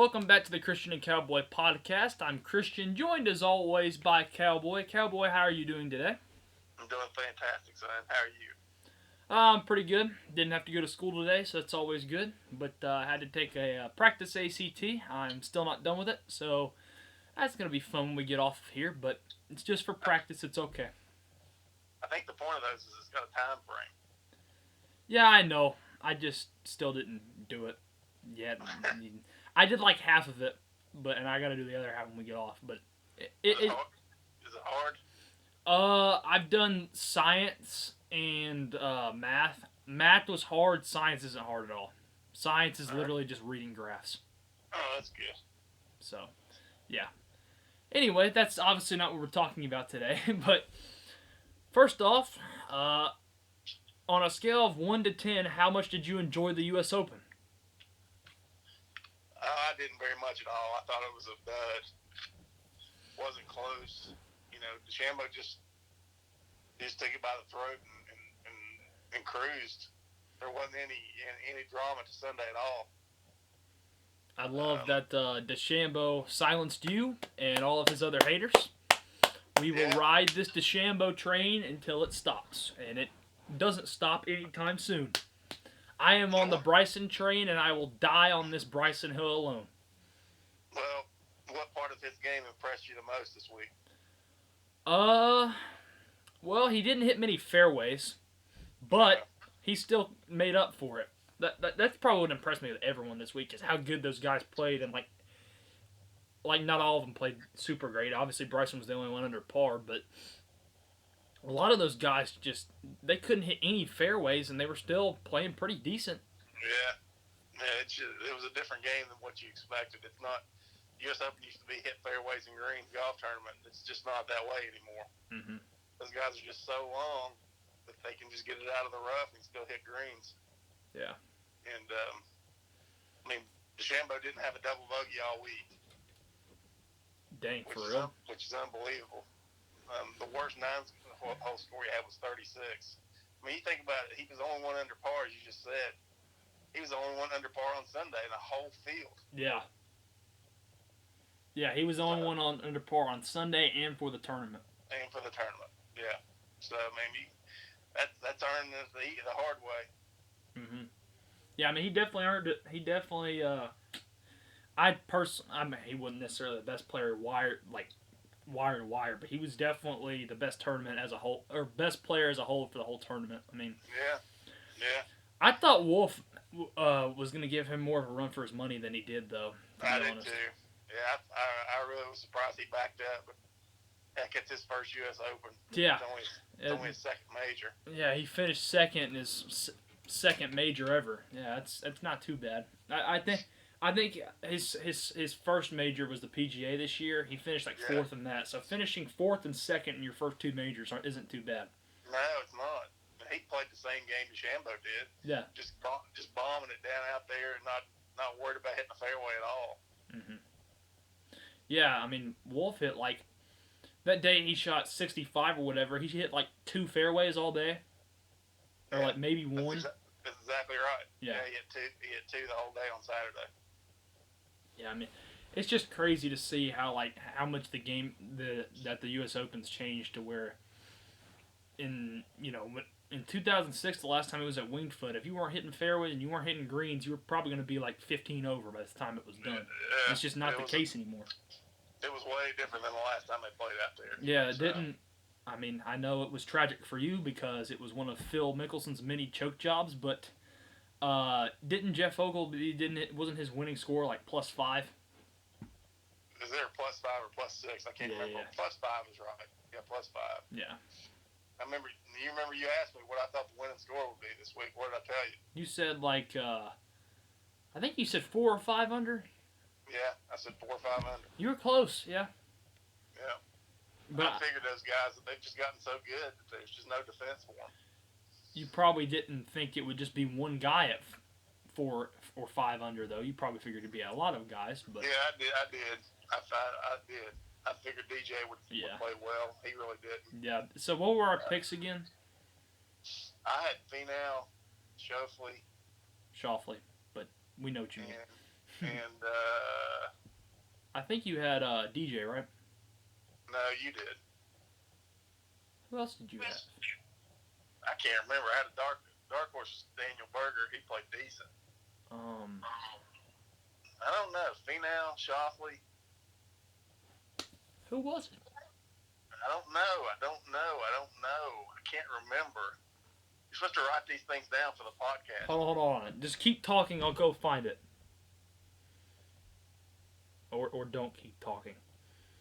Welcome back to the Christian and Cowboy Podcast. I'm Christian, joined as always by Cowboy. Cowboy, how are you doing today? I'm doing fantastic, son. How are you? I'm pretty good. Didn't have to go to school today, so that's always good. But I had to take a practice ACT. I'm still not done with it, so that's going to be fun when we get off of here. But it's just for practice. It's okay. I think the point of those is it's got a time frame. Yeah, I know. I just still didn't do it yet. I did like half of it, and I got to do the other half when we get off. But Is it hard? I've done science and math. Math was hard. Science isn't hard at all. Science is literally just reading graphs. Oh, that's good. So, yeah. Anyway, that's obviously not what we're talking about today. But first off, on a scale of 1 to 10, how much did you enjoy the U.S. Open? I didn't very much at all. I thought it was a dud. Wasn't close. You know, DeChambeau just took it by the throat and cruised. There wasn't any drama to Sunday at all. I love that DeChambeau silenced you and all of his other haters. We will ride this DeChambeau train until it stops, and it doesn't stop anytime soon. I am on the Bryson train, and I will die on this Bryson hill alone. Well, what part of his game impressed you the most this week? Well, he didn't hit many fairways, but he still made up for it. That's probably what impressed me with everyone this week is how good those guys played, and like not all of them played super great. Obviously, Bryson was the only one under par, but a lot of those guys they couldn't hit any fairways, and they were still playing pretty decent. Yeah, it was a different game than what you expected. It's not. U.S. Open used to be hit fairways and greens golf tournament. It's just not that way anymore. Mm-hmm. Those guys are just so long that they can just get it out of the rough and still hit greens. Yeah. And, DeChambeau didn't have a double bogey all week. Dang, for real? Which is unbelievable. The worst nine-hole score he had was 36. I mean, you think about it, he was the only one under par, as you just said. He was the only one under par on Sunday in the whole field. Yeah. Yeah, he was the only one under par on Sunday and for the tournament. Yeah. So, that's earned the hard way. Mm-hmm. Yeah, I mean, he definitely earned it. He definitely, he wasn't necessarily the best player wire to wire, but he was definitely the best tournament as a whole, or best player as a whole for the whole tournament. I mean, yeah. I thought Wolf was going to give him more of a run for his money than he did, though. I did too. Yeah, I really was surprised he backed up, but heck, it's his first U.S. Open. Yeah. It's only his second major. Yeah, he finished second in his second major ever. Yeah, that's not too bad. I think his first major was the PGA this year. He finished fourth in that. So finishing fourth and second in your first two majors isn't too bad. No, it's not. He played the same game DeChambeau did. Yeah. Just bombing it down out there and not worried about hitting the fairway at all. Mm-hmm. Yeah, I mean, Wolf hit that day he shot 65 or whatever. He hit 2 fairways all day, or maybe one. That's exactly right. Yeah, he hit two the whole day on Saturday. Yeah, I mean, it's just crazy to see how much the game that the U.S. Open's changed to where in 2006, the last time it was at Winged Foot, if you weren't hitting fairways and you weren't hitting greens, you were probably going to be 15 over by the time it was done. Yeah, it's just not the case anymore. It was way different than the last time they played out there. Yeah, it didn't. I mean, I know it was tragic for you because it was one of Phil Mickelson's many choke jobs, but didn't Jeff Ogle, wasn't his winning score +5? Is there a +5 or +6? I can't remember. Yeah. +5 is right. Yeah, +5. Yeah. You remember you asked me what I thought the winning score would be this week. What did I tell you? You said I think you said 4 or 5 under. Yeah, I said 4 or 5 under. You were close, yeah. Yeah. But I figured those guys, they've just gotten so good that there's just no defense for them. You probably didn't think it would just be one guy at 4 or 5 under, though. You probably figured it'd be a lot of guys. But yeah, I did. I did. I figured DJ would play well. He really didn't. Yeah. So what were our picks again? I had Finau, Schauffele, but we know what you mean. And I think you had DJ, right? no, you did. Who else did you have? I can't remember. I had a dark horse, Daniel Berger. He played decent. I don't know. Finau, Shoffley. Who was it? I don't know. I can't remember. You're supposed to write these things down for the podcast. Hold on. Just keep talking. I'll go find it. Or don't keep talking.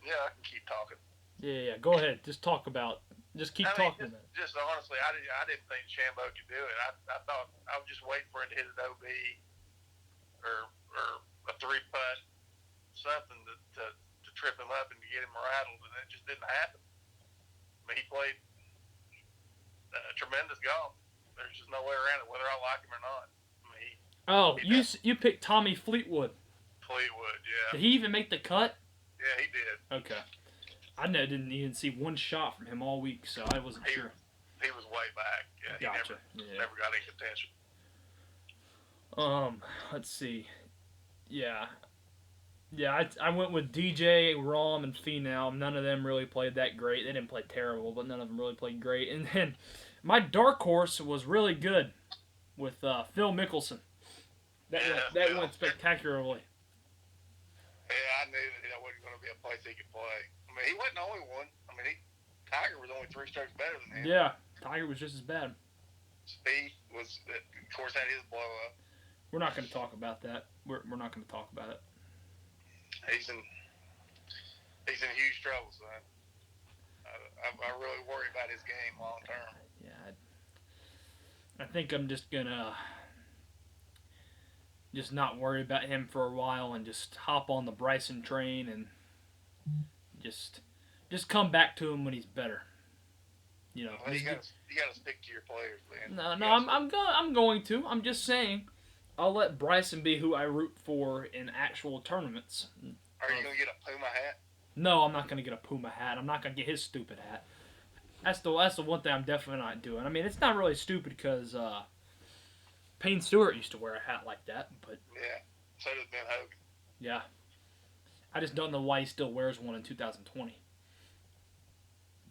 Yeah, I can keep talking. Yeah. Go ahead. Just talk about. Just keep talking. Just honestly, I didn't think Shambo could do it. I thought I was just waiting for him to hit an OB or a 3-putt, something to trip him up and to get him rattled, and it just didn't happen. I mean, he played tremendous golf. There's just no way around it, whether I like him or not. I mean, you picked Tommy Fleetwood. Fleetwood, yeah. Did he even make the cut? Yeah, he did. Okay. I didn't even see one shot from him all week, so I wasn't sure. He was way back. Yeah, gotcha. He never got any contention. Let's see. Yeah, I went with DJ, Rahm, and Finau. None of them really played that great. They didn't play terrible, but none of them really played great. And then my dark horse was really good with Phil Mickelson. That went spectacularly. Yeah, I knew that wasn't going to be a place he could play. I mean, he wasn't the only one. I mean, Tiger was only 3 strokes better than him. Yeah, Tiger was just as bad. Speed was, of course, had his blow up. We're not going to talk about that. We're not going to talk about it. He's in huge trouble, son. I really worry about his game long term. Yeah, I think I'm just gonna not worry about him for a while and just hop on the Bryson train and just come back to him when he's better. You know, well, you gotta stick to your players, man. No, I'm going to. I'm just saying, I'll let Bryson be who I root for in actual tournaments. Are you gonna get a Puma hat? No, I'm not gonna get a Puma hat. I'm not gonna get his stupid hat. That's the one thing I'm definitely not doing. I mean, it's not really stupid because Payne Stewart used to wear a hat like that, but yeah, so does Ben Hogan. Yeah, I just don't know why he still wears one in 2020.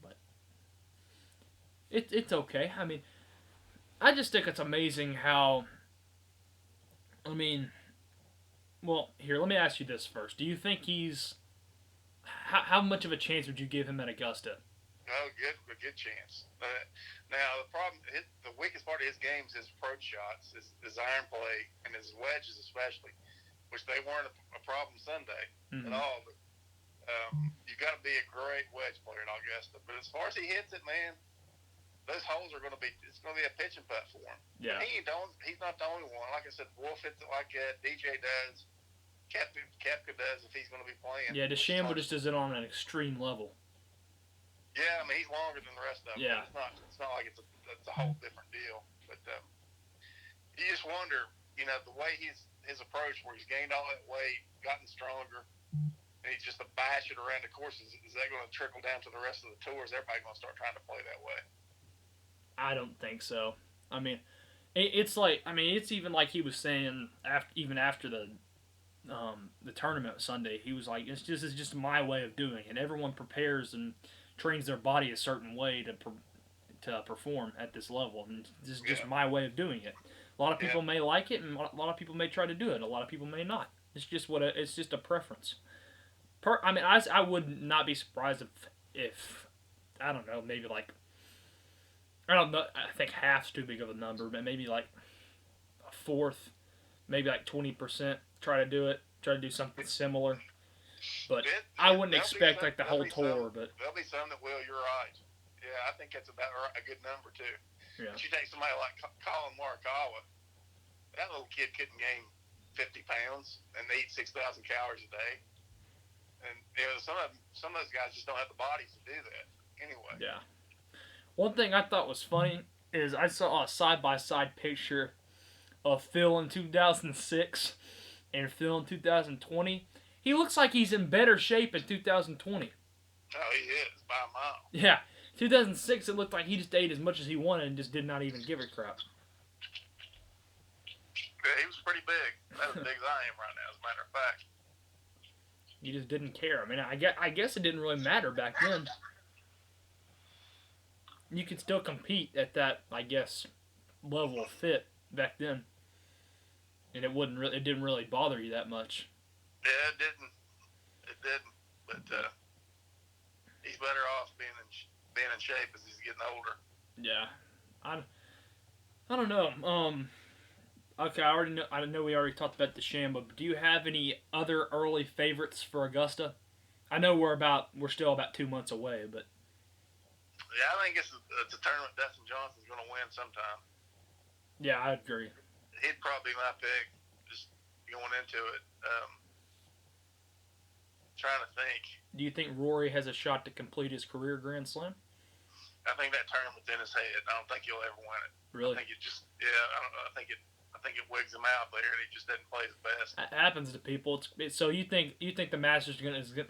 But it's okay. I mean, I just think it's amazing how. I mean, well, here, let me ask you this first. Do you think he's how much of a chance would you give him at Augusta? Oh, a good chance. Now, the problem, the weakest part of his game is his approach shots, his iron play, and his wedges especially, which they weren't a problem Sunday at all. But you've got to be a great wedge player in Augusta. But as far as he hits it, man, those holes are going to be, it's going to be a pitch and putt for him. Yeah. He's not the only one. Like I said, Wolf hits it like that. DJ does. Koepka does if he's going to be playing. Yeah, DeChambeau just does it on an extreme level. Yeah, I mean, he's longer than the rest of them. Yeah. It's not like it's a whole different deal. But you just wonder, you know, the way his approach, where he's gained all that weight, gotten stronger, and he's just a bash it around the courses. Is that going to trickle down to the rest of the tours? Everybody going to start trying to play that way? I don't think so. I mean, it's like, I mean, it's even like he was saying after the tournament Sunday, he was like, it's just my way of doing it. Everyone prepares and trains their body a certain way to perform at this level, and this is just my way of doing it. A lot of people may like it, and a lot of people may try to do it. A lot of people may not. It's just it's just a preference. I mean, I would not be surprised if I don't know, maybe like, I don't know, I think half's too big of a number, but maybe like a fourth, maybe like 20% try to do something similar. But I wouldn't expect like the whole tour. But there'll be some that will. You're right. Yeah, I think that's about a good number too. Yeah. But you take somebody like Colin Morikawa, that little kid couldn't gain 50 pounds and they eat 6,000 calories a day. And you know, some of those guys just don't have the bodies to do that anyway. Yeah. One thing I thought was funny is I saw a side-by-side picture of Phil in 2006 and Phil in 2020. He looks like he's in better shape in 2020. Oh, he is, by a mile. Yeah. 2006, it looked like he just ate as much as he wanted and just did not even give a crap. Yeah, he was pretty big. That's as big as I am right now, as a matter of fact. You just didn't care. I mean, I guess it didn't really matter back then. You could still compete at that, I guess, level of fit back then, and it didn't really bother you that much. Yeah, it didn't. But he's better off being in shape as he's getting older. Yeah, I don't know. Okay, I know we already talked about DeChambeau, but do you have any other early favorites for Augusta? I know we're still about 2 months away, but yeah, I think it's a tournament Dustin Johnson's going to win sometime. Yeah, I agree. He'd probably be my pick, just going into it. Trying to think. Do you think Rory has a shot to complete his career Grand Slam? I think that tournament's in his head. I don't think he'll ever win it. Really? I think it just, I don't know. I think it wigs him out there, and he just doesn't play his best. It happens to people. So you think the Masters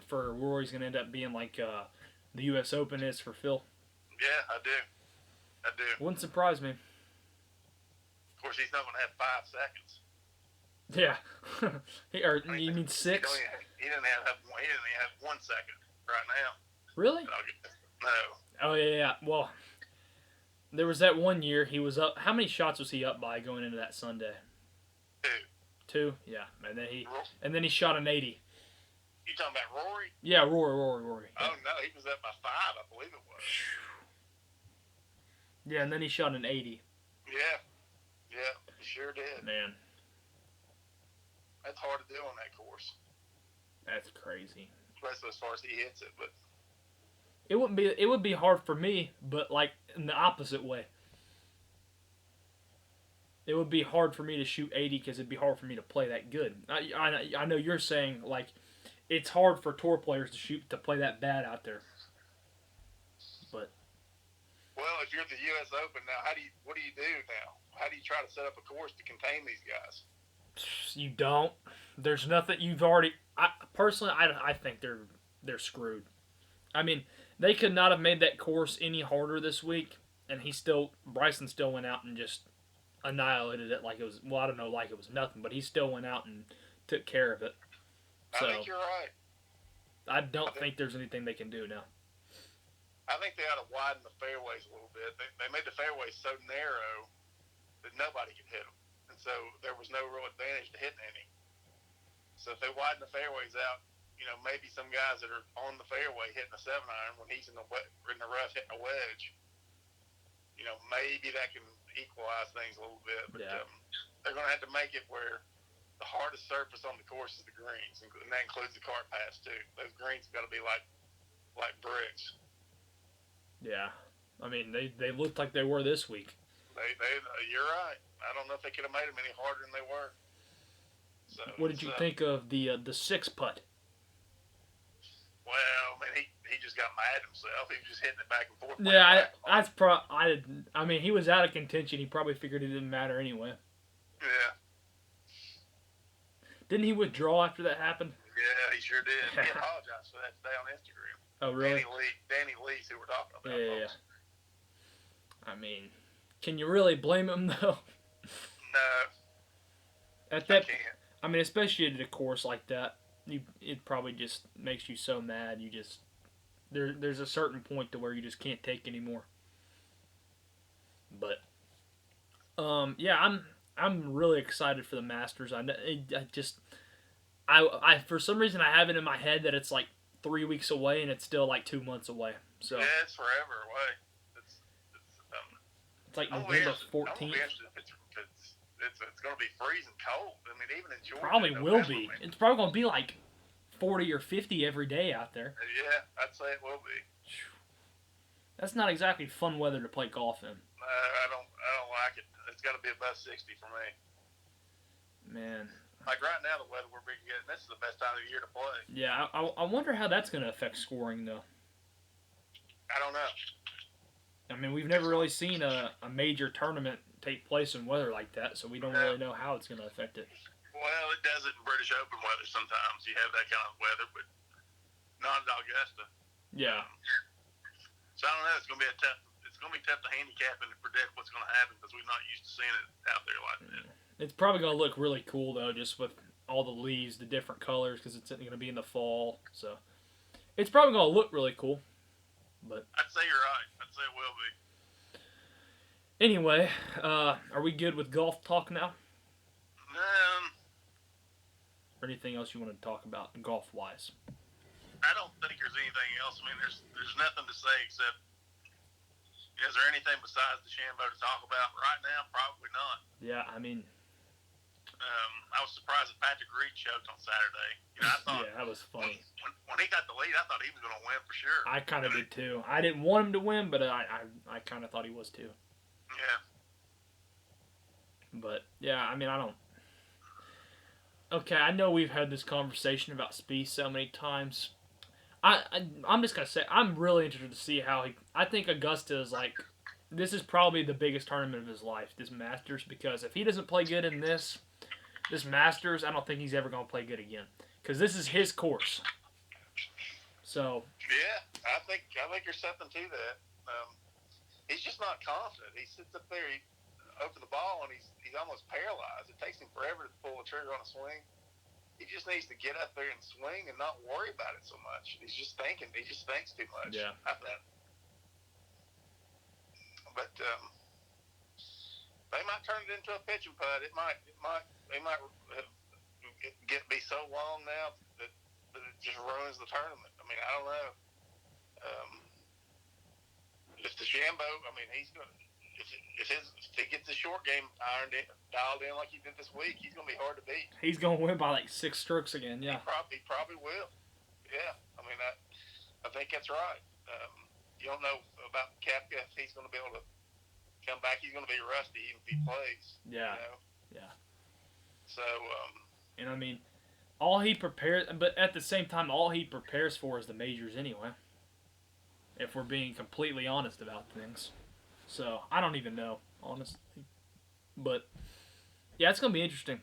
for Rory's gonna end up being like the U.S. Open is for Phil? Yeah, I do. Wouldn't surprise me. Of course, he's not going to have 5 seconds. Yeah. You mean 6? He didn't have 1 second right now. Really? No. Oh yeah. Well, there was that one year he was up. How many shots was he up by going into that Sunday? 2. Yeah, and then he shot an 80. You talking about Rory? Yeah, Rory. Oh no, he was up by 5, I believe it was. Yeah, and then he shot an 80. Yeah, he sure did. Man, that's hard to do on that course. That's crazy. Especially as far as he hits it, but it would be hard for me, but like in the opposite way. It would be hard for me to shoot 80 because it'd be hard for me to play that good. I know you're saying like it's hard for tour players to play that bad out there. But well, if you're at the U.S. Open now, what do you do now? How do you try to set up a course to contain these guys? You don't. There's nothing you've already. Personally, I think they're screwed. I mean, they could not have made that course any harder this week, and Bryson still went out and just annihilated it like it was. Well, I don't know, like it was nothing, but he still went out and took care of it. So, I think you're right. I don't think there's anything they can do now. I think they ought to widen the fairways a little bit. They made the fairways so narrow that nobody could hit them. And so there was no real advantage to hitting any. So if they widen the fairways out, maybe some guys that are on the fairway hitting a 7-iron when he's in the rough hitting a wedge, maybe that can equalize things a little bit. But they're going to have to make it where the hardest surface on the course is the greens, and that includes the cart paths too. Those greens have got to be like bricks. Yeah, I mean they looked like they were this week. You're right. I don't know if they could have made them any harder than they were. So, what did you think of the 6 putt? Well, man, he just got mad at himself. He was just hitting it back and forth. Yeah, I mean, he was out of contention. He probably figured it didn't matter anyway. Yeah. Didn't he withdraw after that happened? Yeah, he sure did. He apologized for that today on Instagram. Oh, really? Danny Lee's who we're talking about. Yeah. I mean, can you really blame him though? No. I can't. I mean, especially at a course like that, it probably just makes you so mad. You just there's a certain point to where you just can't take anymore. But yeah, I'm really excited for the Masters. I for some reason I have it in my head that it's like 3 weeks away, and it's still like 2 months away. So yeah, it's forever away. It's like November 14th. It's going to be freezing cold. I mean, even in Georgia. Probably will be. It's probably going to be like 40 or 50 every day out there. Yeah, I'd say it will be. That's not exactly fun weather to play golf in. I don't like it. It's got to be above 60 for me. Man. Like right now, the weather we're being getting, this is the best time of the year to play. Yeah, I wonder how that's going to affect scoring, though. I don't know. I mean, we've never really seen a major tournament take place in weather like that, so we don't really know how it's going to affect it. Well, it does it in British Open weather sometimes. You have that kind of weather, but not at Augusta. Yeah. So I don't know. It's going to be tough to handicap and to predict what's going to happen because we're not used to seeing it out there like that. It's probably going to look really cool, though, just with all the leaves, the different colors, because it's going to be in the fall. So it's probably going to look really cool. But I'd say you're right. I'd say it will be. Anyway, are we good with golf talk now? Or anything else you want to talk about golf-wise? I don't think there's anything else. I mean, there's nothing to say except, is there anything besides the Shambo to talk about right now? Probably not. Yeah, I mean, I was surprised that Patrick Reed choked on Saturday. I thought, yeah, that was funny. When he got the lead, I thought he was going to win for sure. I kind of did too. I didn't want him to win, but I kind of thought he was too. Yeah. But yeah, I mean, I don't. Okay, I know we've had this conversation about Spieth so many times. I'm just gonna say I'm really interested to see how he. I think Augusta is like, this is probably the biggest tournament of his life, this Masters, because if he doesn't play good in this Masters, I don't think he's ever gonna play good again, because this is his course. So. Yeah, I think there's something to that. He's just not confident. He sits up there over the ball and he's almost paralyzed. It takes him forever to pull the trigger on a swing. He just needs to get up there and swing and not worry about it so much. He's just thinking. He just thinks too much. Yeah. I think. But they might turn it into a pitching putt. They might be so long now that it just ruins the tournament. I mean, I don't know. If the Shambo, I mean, he's going to. If he gets the short game dialed in like he did this week, he's going to be hard to beat. He's going to win by like 6 strokes again, yeah. He probably will. Yeah, I mean, I think that's right. You don't know about Koepka if he's going to be able to come back. He's going to be rusty even if he plays. Yeah. Yeah. So. And I mean, all he prepares, but at the same time, all he prepares for is the majors anyway. If we're being completely honest about things. So, I don't even know, honestly. But, yeah, it's going to be interesting.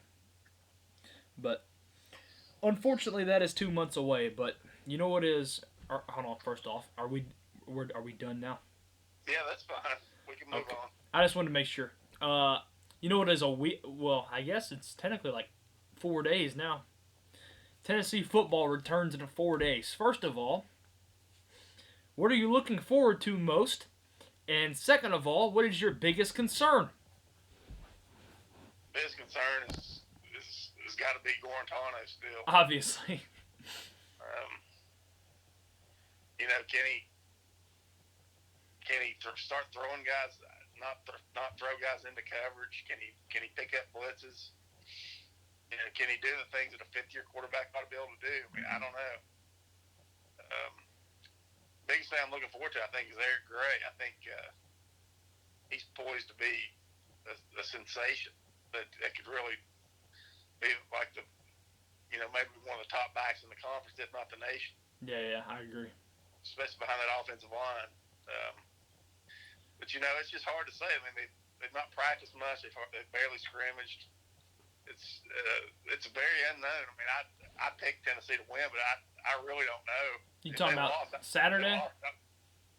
But, unfortunately, that is 2 months away. But, you know what is... hold on, first off. Are we done now? Yeah, that's fine. We can move on. I just wanted to make sure. You know what is a week... Well, I guess it's technically like 4 days now. Tennessee football returns in 4 days. First of all, what are you looking forward to most? And second of all, what is your biggest concern? Biggest concern is got to be Guarantano still. Obviously. Can he start throwing guys, not throw guys into coverage? Can he pick up blitzes? Can he do the things that a fifth-year quarterback ought to be able to do? I mean, I don't know. Biggest thing I'm looking forward to, I think, is Eric Gray. I think he's poised to be a sensation that could really be like maybe one of the top backs in the conference, if not the nation. Yeah, I agree. Especially behind that offensive line. But it's just hard to say. I mean, they've not practiced much. They've barely scrimmaged. It's very unknown. I mean, I picked Tennessee to win, but I really don't know. You talking about Saturday?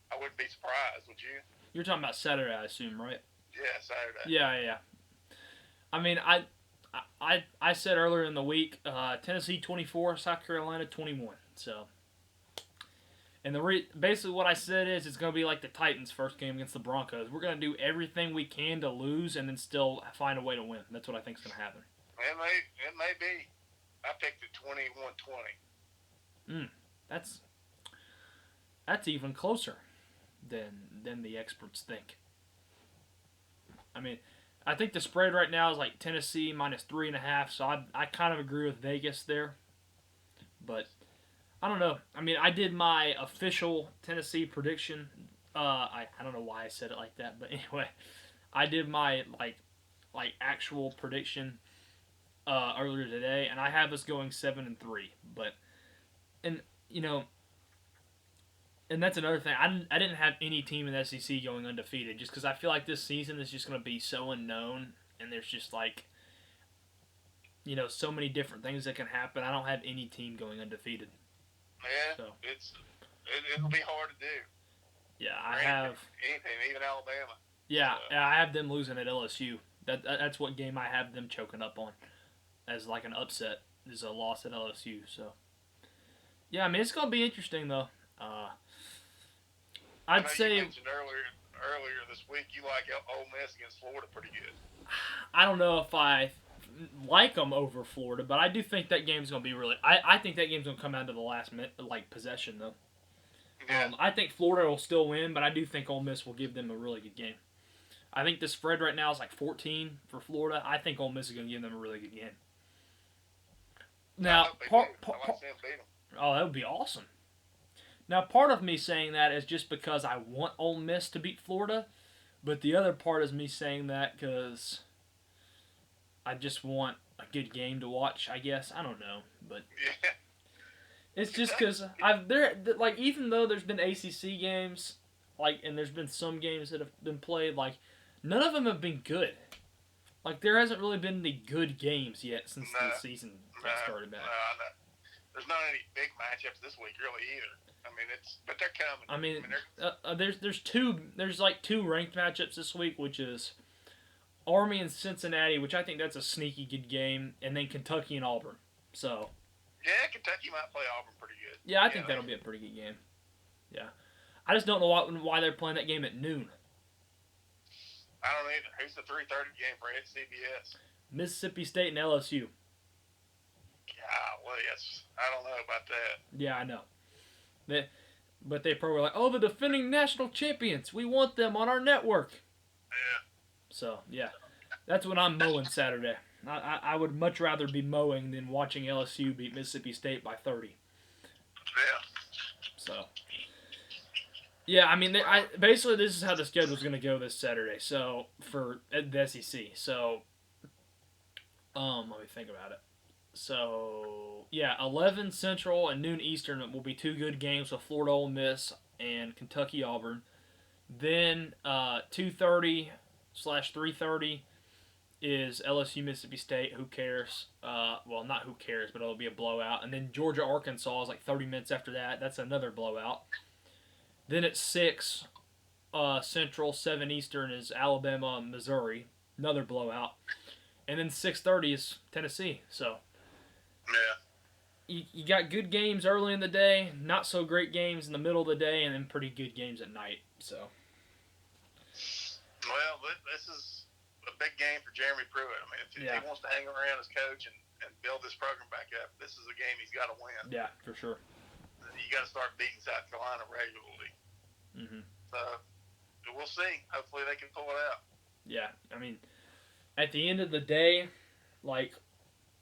I wouldn't be surprised, would you? You're talking about Saturday, I assume, right? Yeah, Saturday. Yeah. I mean, I said earlier in the week, Tennessee 24, South Carolina 21. So, and basically what I said is it's going to be like the Titans' first game against the Broncos. We're going to do everything we can to lose and then still find a way to win. That's what I think is going to happen. It may be. I picked it 21-20. That's even closer than the experts think. I mean, I think the spread right now is like Tennessee minus 3.5, so I kind of agree with Vegas there. But I don't know. I mean, I did my official Tennessee prediction. I don't know why I said it like that, but anyway, I did my like actual prediction earlier today, and I have us going 7-3. But and that's another thing. I didn't have any team in the SEC going undefeated just because I feel like this season is just going to be so unknown, and there's just so many different things that can happen. I don't have any team going undefeated. Yeah, so it'll be hard to do. Yeah, I have anything, even Alabama. Yeah, I have them losing at LSU That's what game I have them choking up on as like an upset is a loss at LSU. So yeah, I mean it's gonna be interesting though. I'd say you mentioned earlier this week you like Ole Miss against Florida pretty good. I don't know if I like them over Florida, but I do think that game's gonna be really. I think that game's gonna come down to the last minute, like possession though. Yeah. I think Florida will still win, but I do think Ole Miss will give them a really good game. I think the spread right now is like 14 for Florida. I think Ole Miss is going to give them a really good game. Now, oh, that would be awesome. Now, part of me saying that is just because I want Ole Miss to beat Florida, but the other part is me saying that because I just want a good game to watch. I guess I don't know, but. Yeah. It's just because even though there's been ACC games, and there's been some games that have been played, none of them have been good. There hasn't really been any good games yet since the season started back. No. There's not any big matchups this week really either. I mean, but they're coming. I mean, there's two ranked matchups this week, which is Army and Cincinnati, which I think that's a sneaky good game, and then Kentucky and Auburn. So. Yeah, Kentucky might play Auburn pretty good. Yeah, I think that'll be a pretty good game. Yeah. I just don't know why they're playing that game at noon. I don't either. Who's the 3:30 game for CBS? Mississippi State and LSU. Golly, I don't know about that. Yeah, I know. But they probably were like, the defending national champions. We want them on our network. Yeah. So, yeah. That's what I'm mowing Saturday. I would much rather be mowing than watching LSU beat Mississippi State by 30. Yeah. So, yeah, I mean, basically this is how the schedule's going to go this Saturday. So for the SEC. So, let me think about it. So, yeah, 11 Central and noon Eastern will be two good games with Florida Ole Miss and Kentucky Auburn. Then 2:30/3:30. Is LSU Mississippi State. Who cares? Well, not who cares, but it'll be a blowout. And then Georgia Arkansas is 30 minutes after that. That's another blowout. Then at 6 Central, 7 Eastern is Alabama Missouri. Another blowout. And then 6:30 is Tennessee. So yeah, you got good games early in the day, not so great games in the middle of the day, and then pretty good games at night. So. Well, this is a big game for Jeremy Pruitt. I mean, if he wants to hang around as coach and build this program back up, this is a game he's got to win. Yeah, for sure. You got to start beating South Carolina regularly. Mm-hmm. So we'll see. Hopefully they can pull it out. Yeah, I mean, at the end of the day,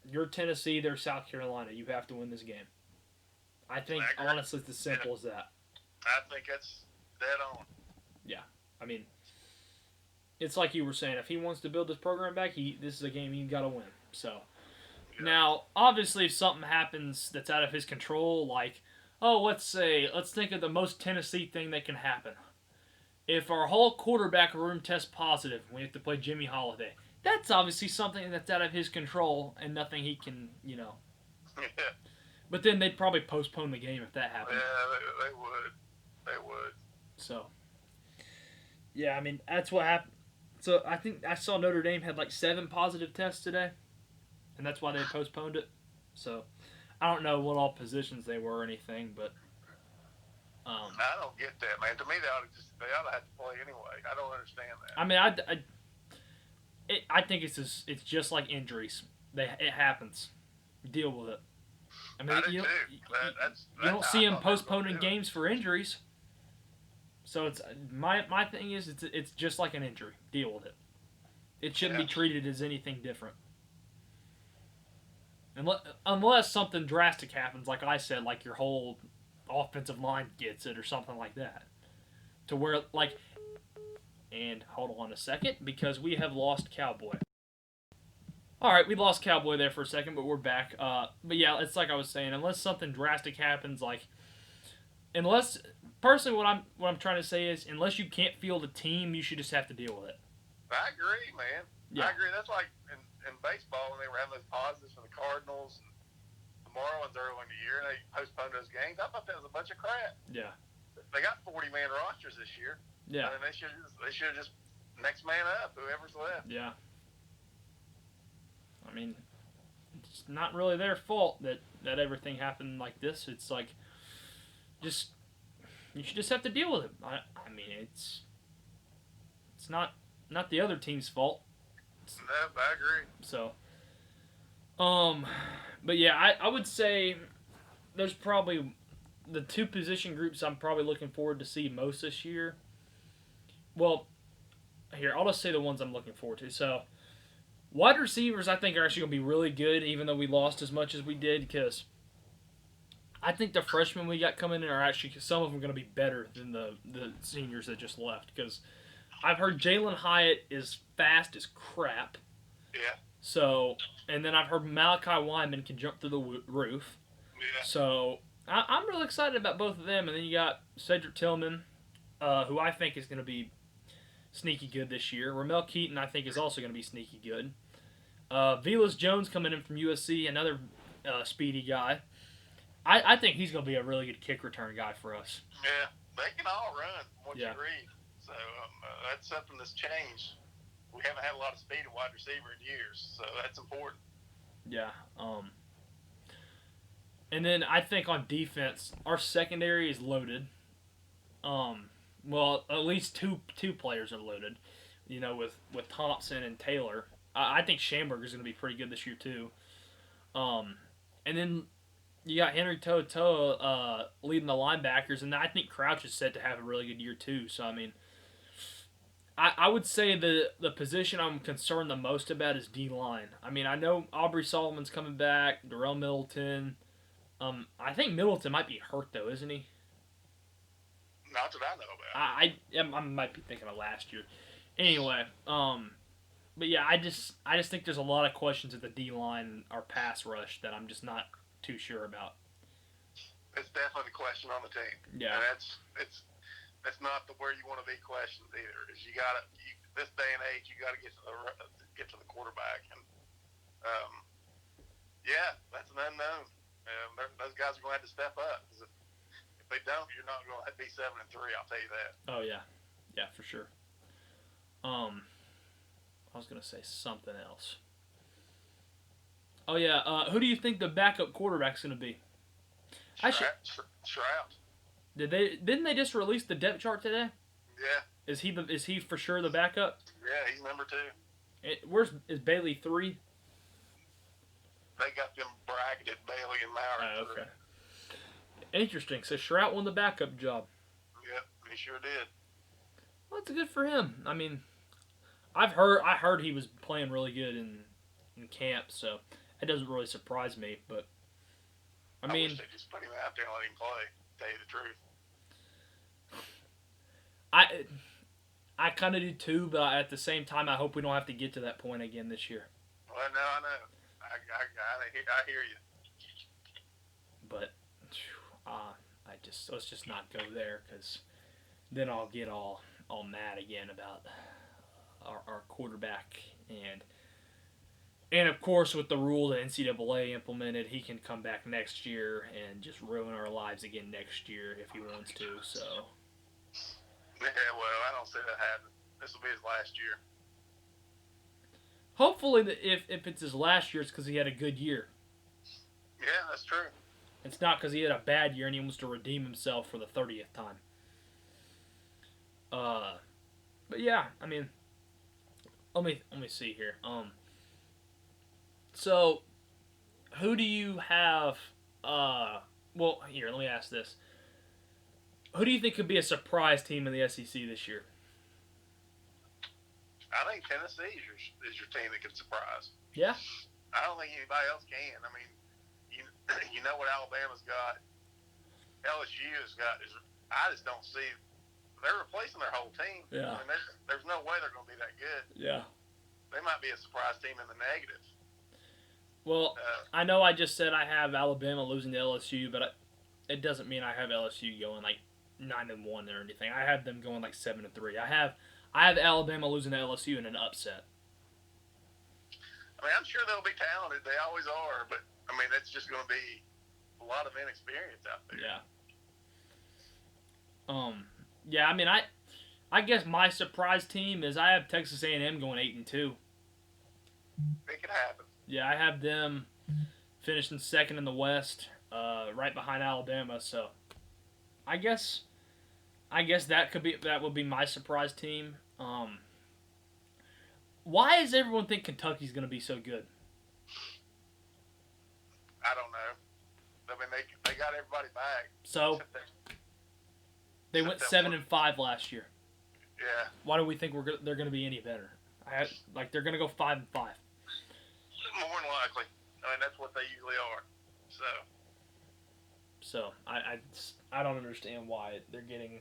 you're Tennessee, they're South Carolina. You have to win this game. I think, honestly, it's as simple as that. I think that's dead on. Yeah, I mean, it's like you were saying. If he wants to build this program back, this is a game he's got to win. So, Now, obviously, if something happens that's out of his control, let's think of the most Tennessee thing that can happen. If our whole quarterback room tests positive, we have to play Jimmy Holiday. That's obviously something that's out of his control and nothing he can, Yeah. But then they'd probably postpone the game if that happened. Yeah, they would. They would. So, yeah, I mean, that's what happened. So, I think I saw Notre Dame had 7 positive tests today, and that's why they postponed it. So, I don't know what all positions they were or anything, but... I don't get that, man. To me, they ought to have to play anyway. I don't understand that. I mean, I think it's just like injuries. It happens. Deal with it. I mean, you don't see them postponing games for injuries. So it's my thing is it's just like an injury. Deal with it. It shouldn't be treated as anything different. Unless something drastic happens, like I said, like your whole offensive line gets it or something like that. To where, and hold on a second, because we have lost Cowboy. Alright, we lost Cowboy there for a second, but we're back. But yeah, it's like I was saying, unless something drastic happens, personally what I'm trying to say is, unless you can't field a team, you should just have to deal with it. I agree, man. Yeah. I agree. That's like in baseball when they were having those positives for the Cardinals and the Marlins early in the year, and they postponed those games. I thought that was a bunch of crap. Yeah. They got 40-man rosters this year. Yeah. And they should have just next man up, whoever's left. Yeah. I mean, it's not really their fault that everything happened like this. It's like, just you should just have to deal with it. I mean, it's not the other team's fault. No, I agree. So, but yeah, I would say there's probably the two position groups I'm probably looking forward to see most this year. Well, here, I'll just say the ones I'm looking forward to. So, wide receivers, I think, are actually going to be really good, even though we lost as much as we did, because I think the freshmen we got coming in are actually, some of them going to be better than the seniors that just left, because I've heard Jalen Hyatt is fast as crap. Yeah. So, and then I've heard Malachi Wyman can jump through the roof. Yeah. So, I'm really excited about both of them. And then you got Cedric Tillman, who I think is going to be sneaky good this year. Ramel Keaton, I think, is also going to be sneaky good. Velas Jones coming in from USC, another speedy guy. I think he's going to be a really good kick return guy for us. Yeah, they can all run, what Yeah. you read. So that's something that's changed. We haven't had a lot of speed at wide receiver in years, so that's important. Yeah. And then I think on defense, our secondary is loaded. Well, at least two players are loaded. You know, with Thompson and Taylor. I think Schamberger is going to be pretty good this year too. And then you got Henry To'oTo'o leading the linebackers, and I think Crouch is set to have a really good year too. So I mean, I would say the position I'm concerned the most about is D-line. I mean, I know Aubrey Solomon's coming back, Darrell Middleton. I think Middleton might be hurt though, isn't he? Not that I know about. I might be thinking of last year. Anyway, but yeah, I just think there's a lot of questions at the D-line or pass rush that I'm just not too sure about. It's definitely the question on the team. Yeah. And that's not where you want to be questioned either. Is this day and age, you got to get to the quarterback, and yeah, that's an unknown. Those guys are going to have to step up, because if they don't, you're not going to be 7-3. I'll tell you that. Oh yeah, for sure. I was gonna say something else. Oh yeah, who do you think the backup quarterback's gonna be? Shroud. Didn't they just release the depth chart today? Yeah. Is he for sure the backup? Yeah, he's number 2. Is Bailey 3? They got them bracketed, Bailey and Maury. Oh, okay. Interesting. So Shroud won the backup job. Yep, he sure did. Well, that's good for him. I mean, I heard he was playing really good in camp, so it doesn't really surprise me. But I mean, wish they just put him out there and let him play. To tell you the truth. I kind of do too, but at the same time, I hope we don't have to get to that point again this year. Well, no, I know. I hear you. But let's just not go there, because then I'll get all mad again about our quarterback, and of course with the rule that NCAA implemented, he can come back next year and just ruin our lives again next year if he wants to. So yeah, well, I don't see that happening. This will be his last year. Hopefully, if it's his last year, it's because he had a good year. Yeah, that's true. It's not because he had a bad year and he wants to redeem himself for the 30th time. But yeah, I mean, let me see here. So, who do you have? Well, here, let me ask this. Who do you think could be a surprise team in the SEC this year? I think Tennessee is your team that can surprise. Yeah. I don't think anybody else can. I mean, you know what Alabama's got, LSU has got. I just don't see. They're replacing their whole team. Yeah. I mean, there's no way they're going to be that good. Yeah. They might be a surprise team in the negative. Well, I know I just said I have Alabama losing to LSU, but it doesn't mean I have LSU going like 9-1 or anything. I have them going like 7-3. I have Alabama losing to LSU in an upset. I mean, I'm sure they'll be talented. They always are, but I mean, it's just going to be a lot of inexperience out there. Yeah. Yeah. I mean, I guess my surprise team is I have Texas A&M going 8-2. It could happen. Yeah, I have them finishing second in the West, right behind Alabama. So I guess that would be my surprise team. Why does everyone think Kentucky's going to be so good? I don't know. I mean, they got everybody back. So they went 7-5 last year. Yeah. Why do we think they're going to be any better? They're going to go 5-5. More than likely. I mean, that's what they usually are. So I don't understand why they're getting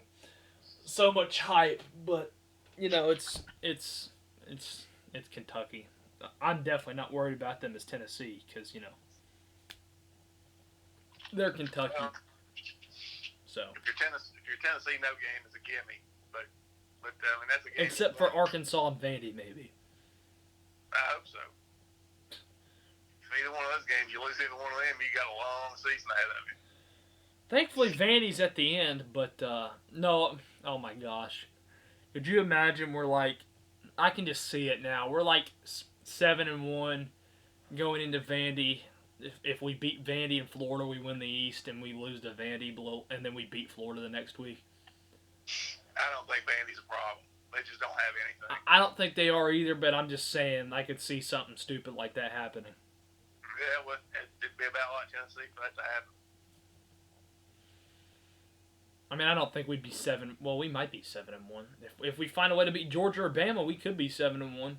so much hype, but it's Kentucky. I'm definitely not worried about them as Tennessee because they're Kentucky. So if you're Tennessee, no game is a gimme. But I mean that's a game. Except for Arkansas and Vandy, maybe. I hope so. If either one of those games you lose either one of them, you got a long season ahead of you. Thankfully, Vandy's at the end, but no. Oh my gosh, could you imagine? I can just see it now. We're 7-1 going into Vandy. If we beat Vandy in Florida, we win the East, and we lose to Vandy and then we beat Florida the next week. I don't think Vandy's a problem. They just don't have anything. I don't think they are either, but I'm just saying I could see something stupid like that happening. Yeah, well, it'd be about like Tennessee for that to happen. I mean, I don't think we'd be 7. Well, we might be 7-1. If we find a way to beat Georgia or Bama, we could be 7-1. Yeah,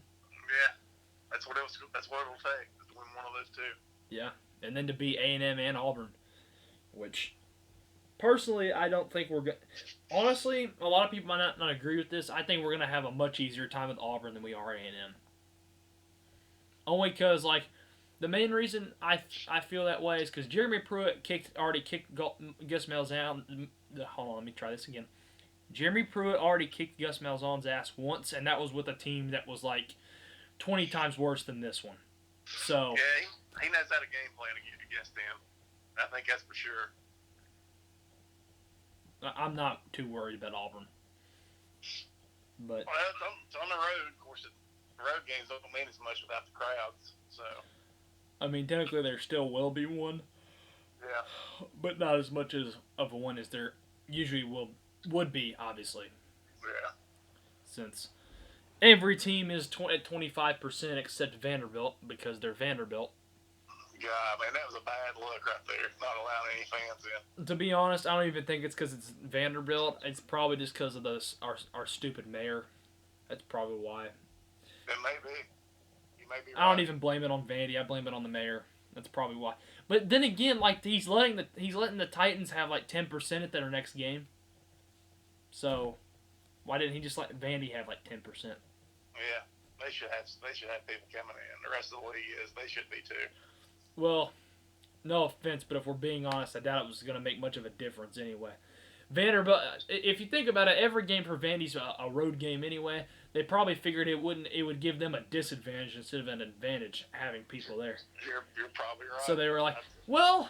that's what it'll take to win one of those two. Yeah, and then to beat A&M and Auburn, which personally I don't think we're good. Honestly, a lot of people might not agree with this. I think we're gonna have a much easier time with Auburn than we are A&M. Only because the main reason I feel that way is because Jeremy Pruitt already kicked Gus Malzahn. Hold on, let me try this again. Jeremy Pruitt already kicked Gus Malzahn's ass once, and that was with a team that was 20 times worse than this one. So yeah, he knows how to game plan against them. I think that's for sure. I'm not too worried about Auburn. But it's on the road. Of course, the road games don't mean as much without the crowds. So I mean, technically there still will be one. Yeah. But not as much of a one as there usually would be, obviously. Yeah. Since every team is at 25% except Vanderbilt because they're Vanderbilt. Yeah, man, that was a bad look right there. Not allowing any fans in. To be honest, I don't even think it's because it's Vanderbilt. It's probably just because of our stupid mayor. That's probably why. It may be. You may be right. I don't even blame it on Vandy. I blame it on the mayor. That's probably why. But then again, he's letting the Titans have 10% at their next game. So why didn't he just let Vandy have 10%? Yeah, they should have people coming in. The rest of the league they should be too. Well, no offense, but if we're being honest, I doubt it was going to make much of a difference anyway. Vanderbilt, if you think about it, every game for Vandy's a road game anyway. They probably figured it would give them a disadvantage instead of an advantage having people there. You're probably right. So they were like, well,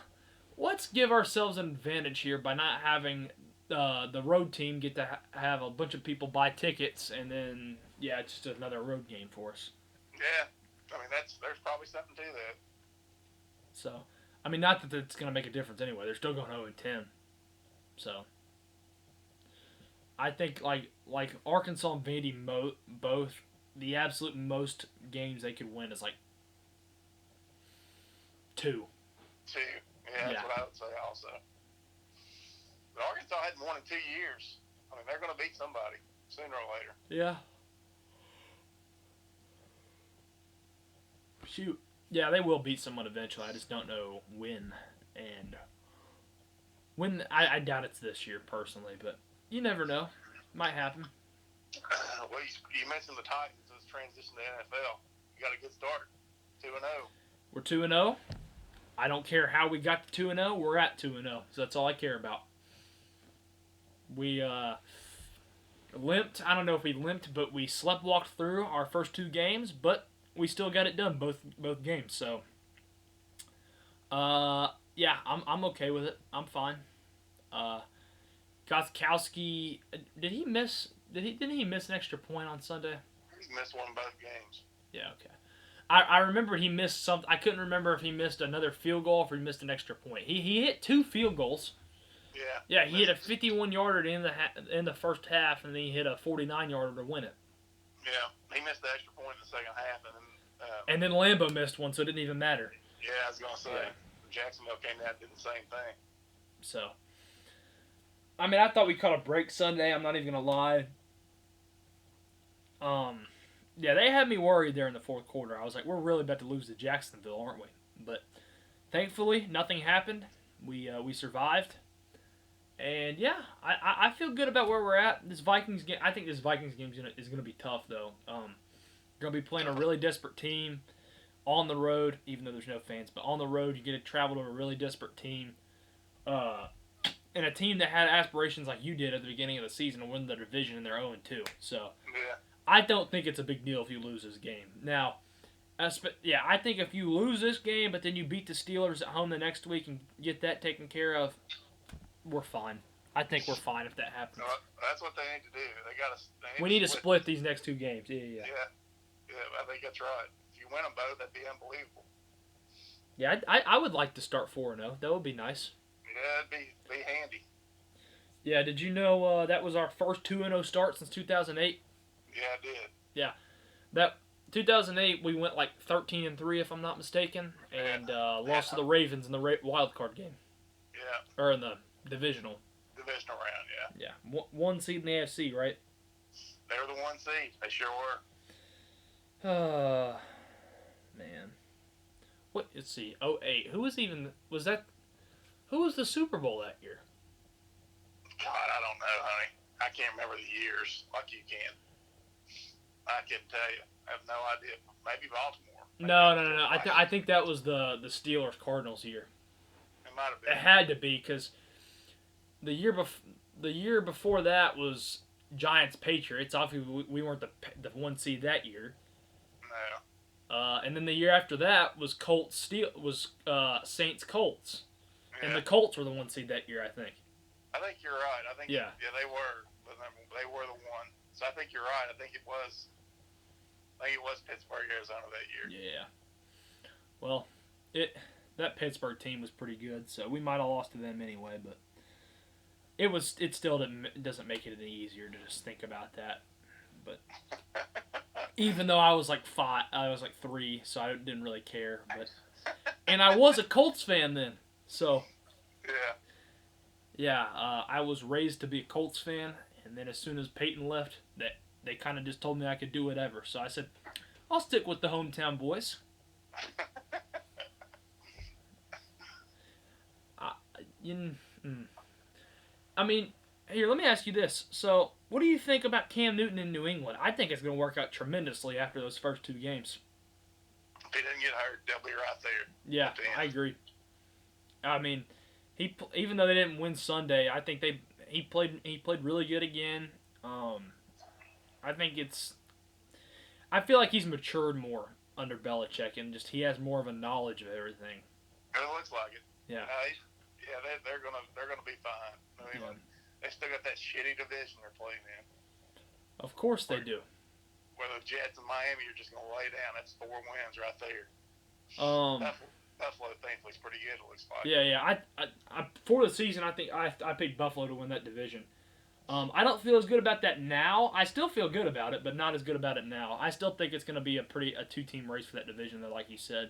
let's give ourselves an advantage here by not having the road team get to have a bunch of people buy tickets, and then it's just another road game for us. Yeah, I mean there's probably something to that. So, I mean, not that it's going to make a difference anyway. They're still going 0-10. So, I think like Arkansas and Vandy both, the absolute most games they could win is 2. 2. Yeah, that's what I would say also. But Arkansas hadn't won in 2 years. I mean, they're going to beat somebody sooner or later. Yeah. Shoot. Yeah, they will beat someone eventually. I just don't know when. And I doubt it's this year personally, but you never know. Might happen. Well, you mentioned the Titans as transition to NFL. You got a good start. 2-0. We're 2-0. I don't care how we got to 2-0. We're at 2-0. So that's all I care about. We limped. I don't know if we limped, but we sleptwalked through our first 2 games, but we still got it done both games. So, yeah, I'm okay with it. I'm fine. Gostkowski, didn't he miss an extra point on Sunday? He missed one both games. Yeah, okay. I remember he missed something. I couldn't remember if he missed another field goal or if he missed an extra point. He hit 2 field goals. Yeah. Yeah, he hit a 51-yarder in the first half, and then he hit a 49-yarder to win it. Yeah, he missed the extra point in the second half, and then Lambeau missed one, so it didn't even matter. Yeah, I was gonna say Jacksonville came out and did the same thing. So, I mean, I thought we caught a break Sunday. I'm not even gonna lie. Yeah, they had me worried there in the fourth quarter. I was like, we're really about to lose to Jacksonville, aren't we? But thankfully, nothing happened. We survived. And yeah, I feel good about where we're at. This Vikings game, I think this Vikings game is gonna be tough though. Gonna be playing a really desperate team on the road, even though there's no fans. But on the road, you get to travel to a really desperate team, and a team that had aspirations like you did at the beginning of the season to win the division, and they're 0-2. So I don't think it's a big deal if you lose this game. Now, I think if you lose this game, but then you beat the Steelers at home the next week and get that taken care of, we're fine. I think we're fine if that happens. No, that's what they need to do. We need to split these next 2 games. Yeah, I think that's right. If you win them both, that'd be unbelievable. Yeah, I would like to start 4-0. That would be nice. Yeah, it'd be handy. Yeah, did you know that was our first 2-0 start since 2008? Yeah, I did. Yeah, that 2008 we went like 13-3 if I'm not mistaken, and lost to the Ravens in the wild card game. Yeah. Or in the divisional round. Yeah, 1 seed in the AFC, right? They were the 1 seed. They sure were. Man. What? Let's see. 08. Who was the Super Bowl that year? God, I don't know, honey. I can't remember the years like you can. I couldn't tell you. I have no idea. Maybe Baltimore. No. I think that was the Steelers Cardinals year. It might have been. It had to be because the year before that was Giants Patriots. Obviously, we weren't the 1 seed that year. No. And then the year after that was Saints Colts, Yeah. and the Colts were the 1 seed that year, I think. I think you're right. I think yeah, they were. They were the 1. So I think you're right. I think it was Pittsburgh, Arizona that year. Yeah. Well, that Pittsburgh team was pretty good, so we might have lost to them anyway, but it still doesn't make it any easier to just think about that. But even though I was like 3, so I didn't really care. But and I was a Colts fan then, so yeah, I was raised to be a Colts fan, and then as soon as Peyton left, they kind of just told me I could do whatever. So I said, I'll stick with the hometown boys. I mean, here, let me ask you this. So, what do you think about Cam Newton in New England? I think it's going to work out tremendously after those first 2 games. If he didn't get hurt, they'll be right there. Yeah, I agree. I mean, even though they didn't win Sunday, I think he played really good again. I feel like he's matured more under Belichick, and just he has more of a knowledge of everything. It looks like it. Yeah. They're gonna be fine. I mean, they still got that shitty division they're playing in. Of course they do. Where the Jets and Miami are just gonna lay down. That's 4 wins right there. Buffalo thankfully is pretty good. It looks like. Yeah. I for the season, I think I picked Buffalo to win that division. I don't feel as good about that now. I still feel good about it, but not as good about it now. I still think it's going to be a 2-team race for that division, though, like you said.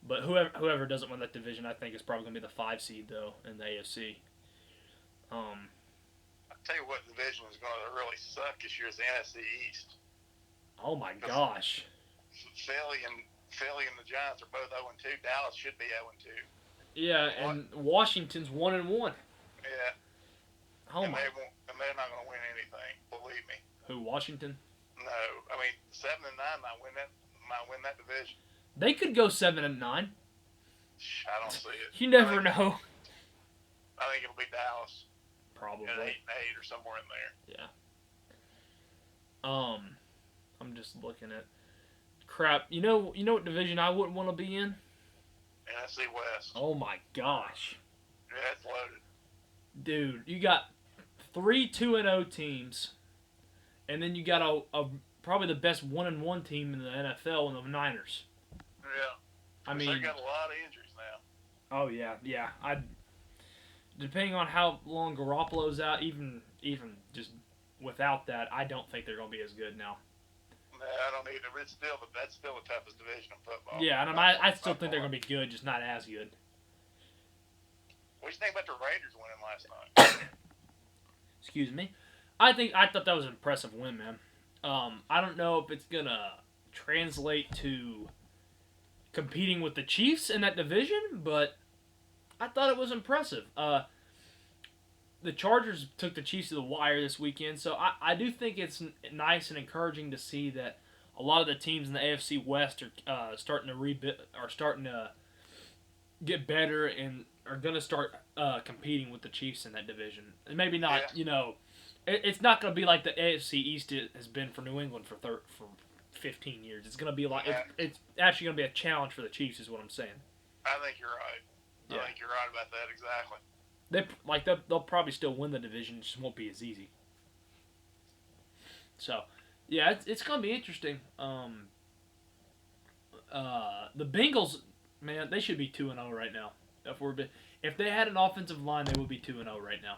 But whoever doesn't win that division, I think is probably going to be the 5 seed though in the AFC. I'll tell you what division is going to really suck this year is the NFC East. Oh my gosh. Philly and the Giants are both 0-2. Dallas should be 0-2. Yeah, and Washington's 1-1. Yeah. Oh my. And they're not going to win anything. Believe me. Who, Washington? No, I mean 7-9 might win that division. They could go 7-9. I don't see it. You never know. I think it'll be Dallas. Probably. At 8-8 or somewhere in there. Yeah. I'm just looking at crap. You know what division I wouldn't want to be in? NFC West. Oh my gosh. Yeah, it's loaded. Dude, you got 3 2-0 teams, and then you got a probably the best 1-1 team in the NFL in the Niners. Yeah. I mean, they got a lot of injuries now. Oh yeah. Depending on how long Garoppolo's out, even just without that, I don't think they're going to be as good now. Nah, I don't either. But that's still the toughest division in football. Yeah, and I still think they're going to be good, just not as good. What do you think about the Raiders winning last night? Excuse me. I thought that was an impressive win, man. I don't know if it's gonna translate to competing with the Chiefs in that division, but I thought it was impressive. The Chargers took the Chiefs to the wire this weekend, so I do think it's nice and encouraging to see that a lot of the teams in the AFC West are starting to get better and are going to start competing with the Chiefs in that division. And maybe not, it's not going to be like the AFC East has been for New England for 15 years. It's going to be like it's actually going to be a challenge for the Chiefs, is what I'm saying. I think you're right. Yeah. I think you're right about that exactly. They'll probably still win the division, it just won't be as easy. So, yeah, it's going to be interesting. The Bengals, man, they should be 2-0 right now. If they had an offensive line, they would be 2-0 right now.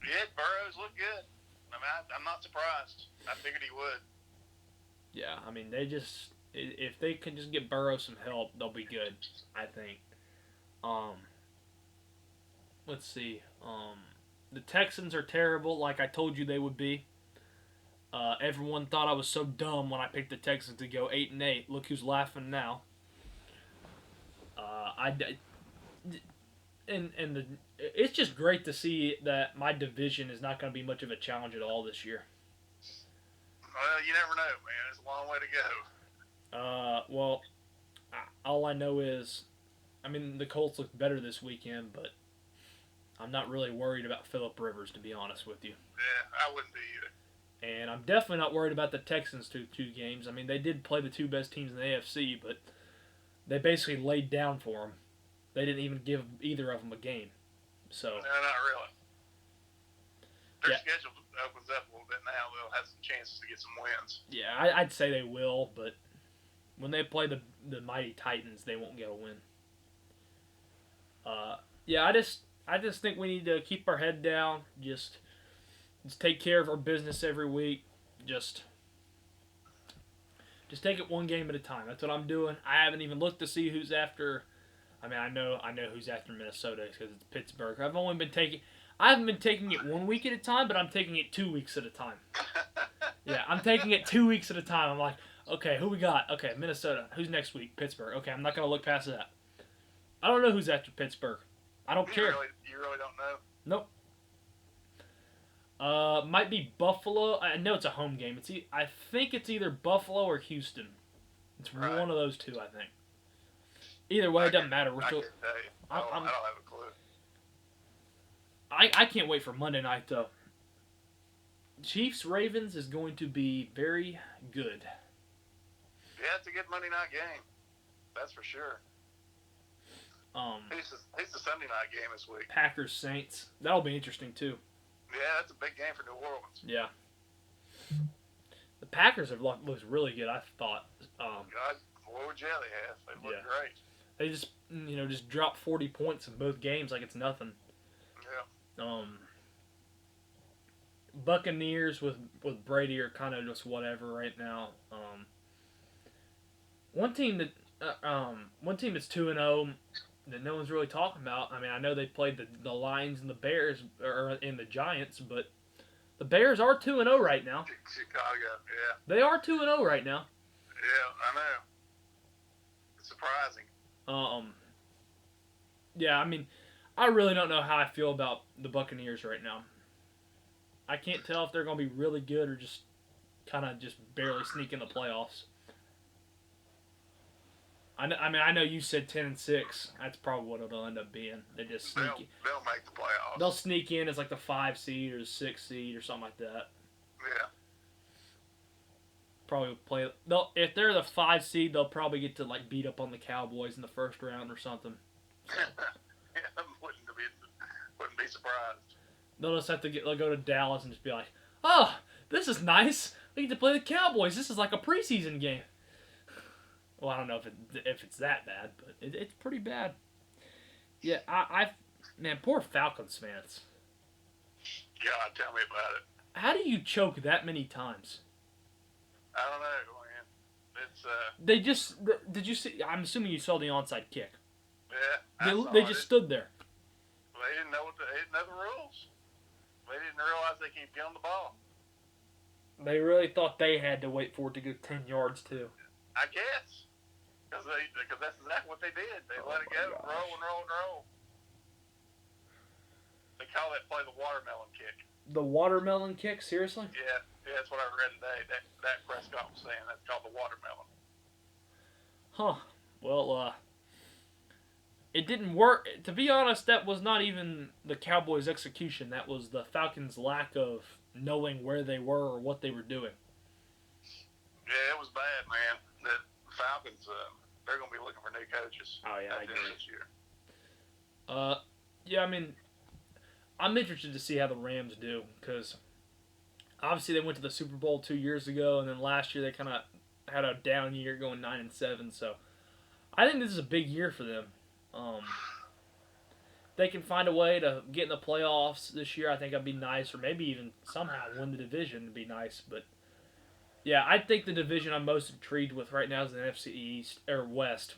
Yeah, Burrows look good. I mean, I'm not surprised. I figured he would. Yeah, I mean, if they can just get Burrow some help, they'll be good, I think. Let's see. The Texans are terrible, like I told you they would be. Everyone thought I was so dumb when I picked the Texans to go 8-8. Look who's laughing now. It's just great to see that my division is not going to be much of a challenge at all this year. Well, you never know, man. It's a long way to go. Well, all I know is, I mean, the Colts looked better this weekend, but I'm not really worried about Phillip Rivers, to be honest with you. Yeah, I wouldn't be either. And I'm definitely not worried about the Texans two games. I mean, they did play the two best teams in the AFC, but they basically laid down for them. They didn't even give either of them a game. So. No, not really. Their schedule opens up a little bit now. They'll have some chances to get some wins. Yeah, I'd say they will, but when they play the mighty Titans, they won't get a win. I just think we need to keep our head down. Just take care of our business every week. Just take it one game at a time. That's what I'm doing. I haven't even looked to see who's after. I mean, I know who's after Minnesota because it's Pittsburgh. I haven't been taking it 1 week at a time, but I'm taking it 2 weeks at a time. Yeah, I'm taking it 2 weeks at a time. I'm like, okay, who we got? Okay, Minnesota. Who's next week? Pittsburgh. Okay, I'm not gonna look past that. I don't know who's after Pittsburgh. I don't care. You really don't know? Nope. Might be Buffalo. I know it's a home game. I think it's either Buffalo or Houston. It's one of those two, I think. Either way, it doesn't matter. We're still. I don't have a clue. I can't wait for Monday night though. Chiefs Ravens is going to be very good. Yeah, it's a good Monday night game. That's for sure. Who's the Sunday night game this week? Packers Saints. That'll be interesting too. Yeah, that's a big game for New Orleans. Yeah. The Packers have looked really good, I thought. God, what would you have? They look great. They just dropped 40 points in both games like it's nothing. Yeah. Buccaneers with Brady are kind of just whatever right now. One team that's 2-0 that no one's really talking about. I mean, I know they played the Lions and the Bears and the Giants, but the Bears are 2-0 right now. Chicago, yeah. They are 2-0 right now. Yeah, I know. It's surprising. Yeah, I mean, I really don't know how I feel about the Buccaneers right now. I can't tell if they're going to be really good or just kind of just barely sneak in the playoffs. I know you said 10-6. That's probably what it'll end up being. They just sneak. They'll make the playoffs. They'll sneak in as like the 5 seed or the 6 seed or something like that. Yeah. Probably play. If they're the 5 seed, they'll probably get to like beat up on the Cowboys in the first round or something. So. Yeah, wouldn't be surprised. They'll just have to go to Dallas and just be like, "Oh, this is nice. We get to play the Cowboys. This is like a preseason game." Well, I don't know if it's that bad, but it's pretty bad. Yeah, man, poor Falcons fans. God, tell me about it. How do you choke that many times? I don't know, man. It's They just did you see? I'm assuming you saw the onside kick. yeah. They just stood there. They didn't know they didn't know the rules. They didn't realize they keep getting the ball. They really thought they had to wait for it to go 10 yards too. I guess because that's exactly what they did. They let it go, roll and roll and roll. They call that play the watermelon kick. The watermelon kick, seriously? Yeah, that's what I read today. That Prescott was saying that's called the watermelon. Huh. Well, it didn't work. To be honest, that was not even the Cowboys' execution. That was the Falcons' lack of knowing where they were or what they were doing. Yeah, it was bad, man. The Falcons, they're going to be looking for new coaches. Oh, yeah, I agree. This year. Yeah, I mean, I'm interested to see how the Rams do, because obviously they went to the Super Bowl 2 years ago, and then last year they kind of had a down year going 9-7, so I think this is a big year for them. They can find a way to get in the playoffs this year. I think that'd be nice, or maybe even somehow win the division would be nice. But yeah, I think the division I'm most intrigued with right now is the NFC East or West.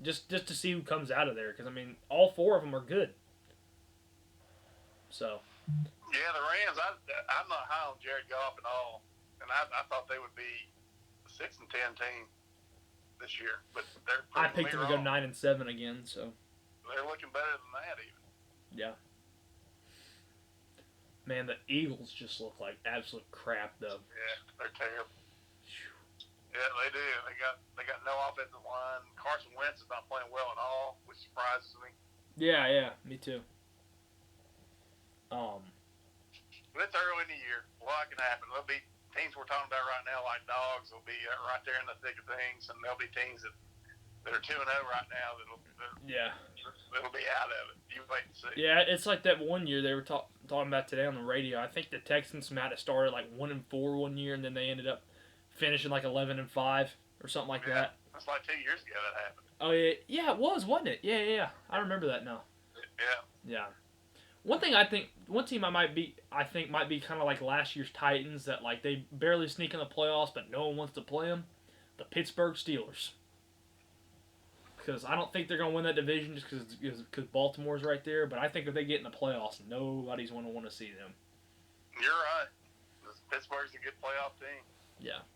Just to see who comes out of there, because I mean, all four of them are good. So. Yeah, the Rams. I'm not high on Jared Goff at all, and I thought they would be a 6-10 team this year, but I picked them to go 9-7 again, so. They're looking better than that, even. Yeah. Man, the Eagles just look like absolute crap, though. Yeah, they're terrible. Yeah, they do. They got no offensive line. Carson Wentz is not playing well at all, which surprises me. Yeah, me too. But it's early in the year. A lot can happen. There'll be teams we're talking about right now, like dogs, will be right there in the thick of things, and there'll be teams that are 2-0 right now that'll be out of it. You wait and see. Yeah, it's like that one year they were talking about today on the radio. I think the Texans might have started like 1-4 one year, and then they ended up finishing like 11-5 or something like that. That's like 2 years ago that happened. Oh yeah, it was, wasn't it? Yeah. I remember that now. Yeah. One team I think might be kind of like last year's Titans, that like they barely sneak in the playoffs, but no one wants to play them. The Pittsburgh Steelers. Because I don't think they're going to win that division just because Baltimore's right there. But I think if they get in the playoffs, nobody's going to want to see them. You're right. Pittsburgh's a good playoff team. Yeah.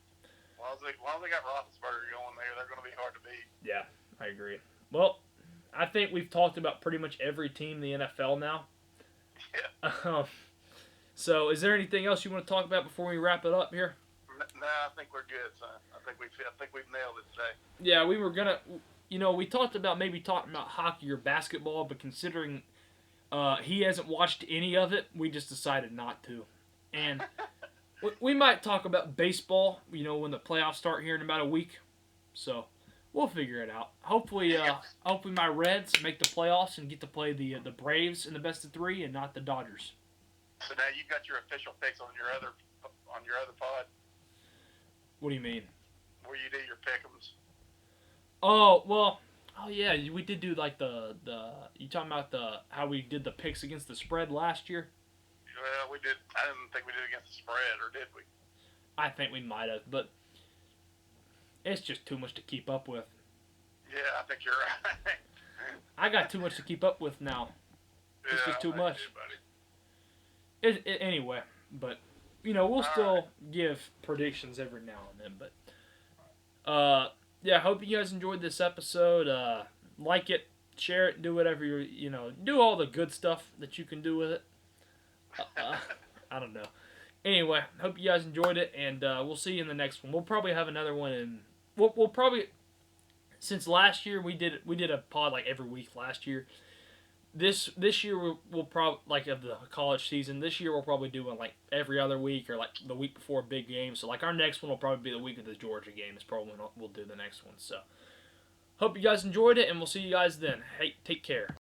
As long as they got Roethlisberger going there, they're going to be hard to beat. Yeah, I agree. Well, I think we've talked about pretty much every team in the NFL now. Yeah. So is there anything else you want to talk about before we wrap it up here? No, I think we're good, son. I think we've nailed it today. Yeah, we were going to... we talked about maybe talking about hockey or basketball, but considering he hasn't watched any of it, we just decided not to. And we might talk about baseball, when the playoffs start here in about a week. So we'll figure it out. Hopefully my Reds make the playoffs and get to play the Braves in the best of three and not the Dodgers. So now you've got your official picks on your other pod. What do you mean? Where you do your pick'ems. Oh yeah, we did do like the you talking about how we did the picks against the spread last year? Well, we did. I didn't think we did against the spread, or did we? I think we might have, but it's just too much to keep up with. Yeah, I think you're right. I got too much to keep up with now. It's just too much. Too, anyway, but we'll still give predictions every now and then, but yeah, I hope you guys enjoyed this episode. Like it, share it, do whatever do all the good stuff that you can do with it. I don't know. Anyway, hope you guys enjoyed it, and we'll see you in the next one. We'll probably have another one, and we'll probably, since last year we did a pod like every week last year. This year we'll probably, like, of the college season, this year we'll probably do one like every other week or like the week before a big game. So like our next one will probably be the week of the Georgia game is probably when we'll do the next one. So hope you guys enjoyed it, and we'll see you guys then. Hey, take care.